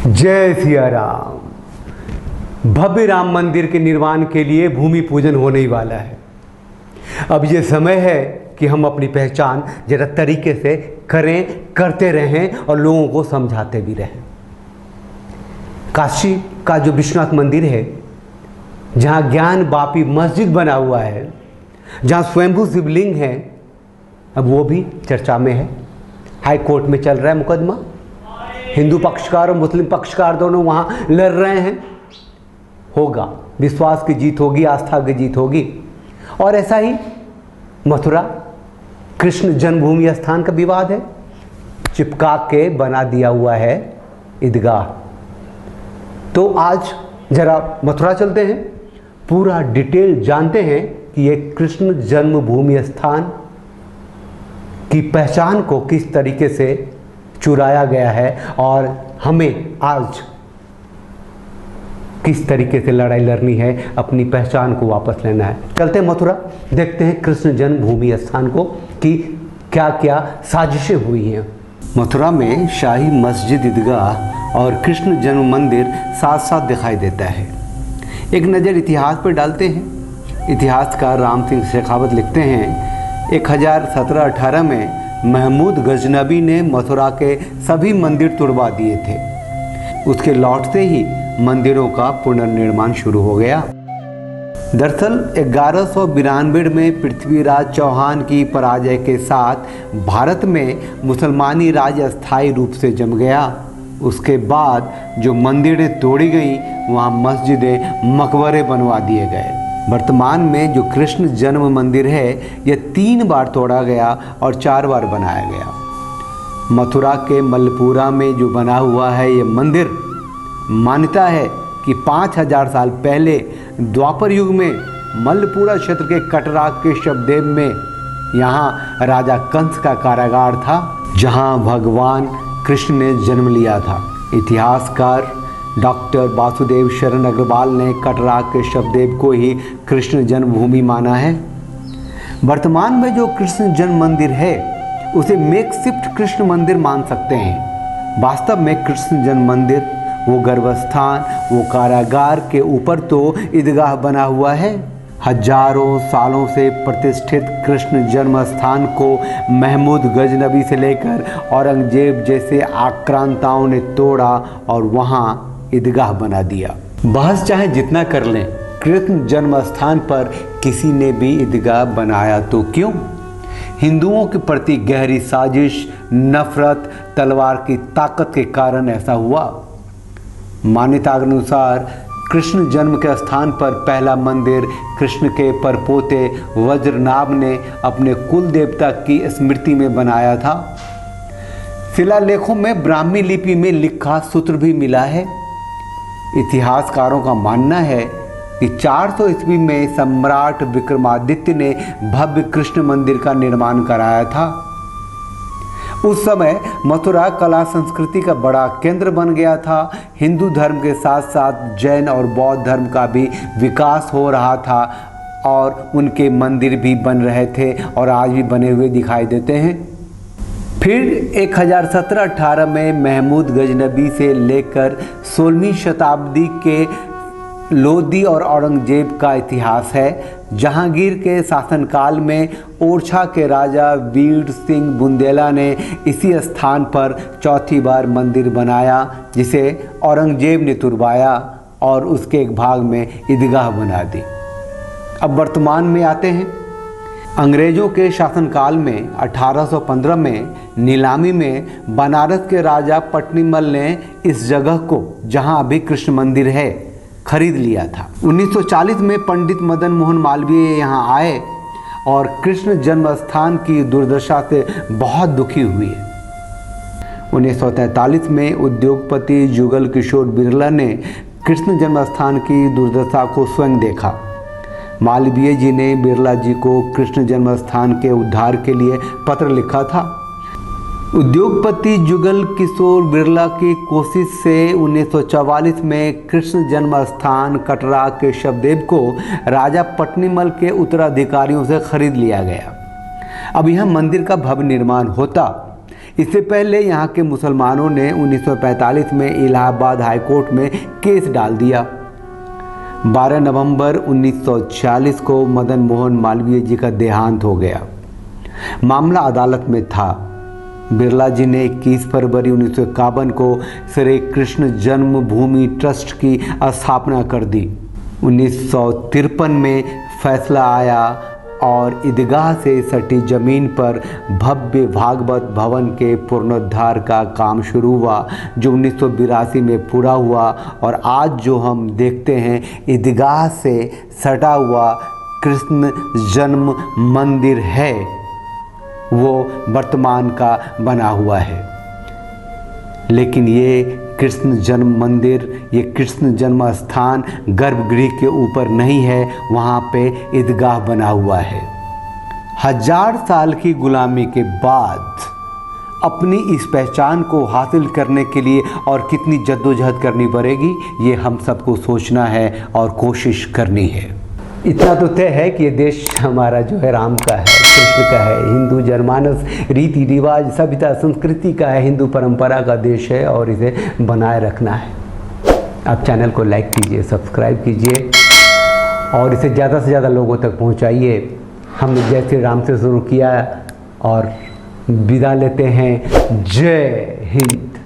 जय सिया राम। भव्य राम मंदिर के निर्माण के लिए भूमि पूजन होने ही वाला है। अब ये समय है कि हम अपनी पहचान जरा तरीके से करते रहें और लोगों को समझाते भी रहें। काशी का जो विश्वनाथ मंदिर है, जहाँ ज्ञान बापी मस्जिद बना हुआ है, जहाँ स्वयंभू शिवलिंग है, अब वो भी चर्चा में है। हाई कोर्ट में चल रहा है मुकदमा। हिंदू पक्षकार और मुस्लिम पक्षकार दोनों वहाँ लड़ रहे हैं। होगा, विश्वास की जीत होगी, आस्था की जीत होगी। और ऐसा ही मथुरा कृष्ण जन्मभूमि स्थान का विवाद है, चिपका के बना दिया हुआ है ईदगाह। तो आज जरा मथुरा चलते हैं, पूरा डिटेल जानते हैं कि ये कृष्ण जन्मभूमि स्थान की पहचान को किस तरीके से चुराया गया है और हमें आज किस तरीके से लड़ाई लड़नी है, अपनी पहचान को वापस लेना है। चलते हैं मथुरा, देखते हैं कृष्ण जन्मभूमि स्थान को कि क्या क्या साजिशें हुई हैं। मथुरा में शाही मस्जिद, ईदगाह और कृष्ण जन्म मंदिर साथ साथ दिखाई देता है। एक नज़र इतिहास पर डालते हैं। इतिहासकार राम सिंह शेखावत लिखते हैं, 1017-18 में महमूद गजनबी ने मथुरा के सभी मंदिर तुड़वा दिए थे। उसके लौटते ही मंदिरों का पुनर्निर्माण शुरू हो गया। दरअसल 1192 में पृथ्वीराज चौहान की पराजय के साथ भारत में मुसलमानी राज अस्थायी रूप से जम गया। उसके बाद जो मंदिरें तोड़ी गईं, वहाँ मस्जिदें, मकबरे बनवा दिए गए। वर्तमान में जो कृष्ण जन्म मंदिर है, यह 3 बार तोड़ा गया और 4 बार बनाया गया। मथुरा के मलपुरा में जो बना हुआ है ये मंदिर, मान्यता है कि 5000 साल पहले द्वापर युग में मलपुरा क्षेत्र के कटरा के शबदेव में यहाँ राजा कंस का कारागार था, जहाँ भगवान कृष्ण ने जन्म लिया था। इतिहासकार डॉक्टर वासुदेव शरण अग्रवाल ने कटरा के शबदेव को ही कृष्ण जन्मभूमि माना है। वर्तमान में जो कृष्ण जन्म मंदिर है, उसे मेकशिफ्ट कृष्ण मंदिर मान सकते हैं। वास्तव में कृष्ण जन्म मंदिर, वो गर्भस्थान, वो कारागार के ऊपर तो ईदगाह बना हुआ है। हजारों सालों से प्रतिष्ठित कृष्ण जन्म स्थान को महमूद गजनबी से लेकर औरंगजेब जैसे आक्रांताओं ने तोड़ा और वहाँ ईदगाह बना दिया। बहस चाहे जितना कर लें, कृष्ण जन्म स्थान पर किसी ने भी ईदगाह बनाया तो क्यों? हिंदुओं के प्रति गहरी साजिश, नफरत, तलवार की ताकत के कारण ऐसा हुआ। मान्यता के अनुसार कृष्ण जन्म के स्थान पर पहला मंदिर कृष्ण के परपोते वज्रनाभ ने अपने कुल देवता की स्मृति में बनाया था। शिलालेखों में ब्राह्मी लिपि में लिखा सूत्र भी मिला है। इतिहासकारों का मानना है कि 400 ईस्वी में सम्राट विक्रमादित्य ने भव्य कृष्ण मंदिर का निर्माण कराया था। उस समय मथुरा कला संस्कृति का बड़ा केंद्र बन गया था। हिंदू धर्म के साथ साथ जैन और बौद्ध धर्म का भी विकास हो रहा था और उनके मंदिर भी बन रहे थे और आज भी बने हुए दिखाई देते हैं। फिर 1017-18 में महमूद गजनबी से लेकर 16वीं शताब्दी के लोदी और औरंगजेब का इतिहास है। जहांगीर के शासनकाल में ओरछा के राजा वीर सिंह बुंदेला ने इसी स्थान पर चौथी बार मंदिर बनाया, जिसे औरंगजेब ने तुड़वाया और उसके एक भाग में ईदगाह बना दी। अब वर्तमान में आते हैं। अंग्रेज़ों के शासनकाल में 1815 में नीलामी में बनारस के राजा पट्टिमल ने इस जगह को, जहां अभी कृष्ण मंदिर है, खरीद लिया था। 1940 में पंडित मदन मोहन मालवीय यहाँ आए और कृष्ण जन्म स्थान की दुर्दशा से बहुत दुखी हुए। 1943 में उद्योगपति जुगल किशोर बिरला ने कृष्ण जन्म स्थान की दुर्दशा को स्वयं देखा। मालवीय जी ने बिरला जी को कृष्ण जन्म स्थान के उद्धार के लिए पत्र लिखा था। उद्योगपति जुगल किशोर बिरला की कोशिश से 1944 में कृष्ण जन्म स्थान कटरा के शबदेव को राजा पट्टिमल के उत्तराधिकारियों से खरीद लिया गया। अब यह मंदिर का भव्य निर्माण होता। इससे पहले यहाँ के मुसलमानों ने 1945 में इलाहाबाद हाई कोर्ट में केस डाल दिया। 12 नवंबर 1946 को मदन मोहन मालवीय जी का देहांत हो गया। मामला अदालत में था। बिरला जी ने 21 फरवरी 1951 को श्री कृष्ण जन्मभूमि ट्रस्ट की स्थापना कर दी। 1953 में फैसला आया और ईदगाह से सटी जमीन पर भव्य भागवत भवन के पुनरुद्धार का काम शुरू हुआ, जो 1982 में पूरा हुआ। और आज जो हम देखते हैं ईदगाह से सटा हुआ कृष्ण जन्म मंदिर है, वो वर्तमान का बना हुआ है। लेकिन ये कृष्ण जन्म मंदिर, ये कृष्ण जन्म स्थान गर्भगृह के ऊपर नहीं है, वहाँ पे ईदगाह बना हुआ है। 1000 साल की गुलामी के बाद अपनी इस पहचान को हासिल करने के लिए और कितनी जद्दोजहद करनी पड़ेगी, ये हम सबको सोचना है और कोशिश करनी है। इतना तो तय है कि ये देश हमारा जो है राम का है, कृष्ण का है, हिंदू जनमानस रीति रिवाज सभ्यता संस्कृति का है, हिंदू परंपरा का देश है और इसे बनाए रखना है। आप चैनल को लाइक कीजिए, सब्सक्राइब कीजिए और इसे ज़्यादा से ज़्यादा लोगों तक पहुंचाइए। हमने जय श्री राम से शुरू किया और विदा लेते हैं। जय हिंद।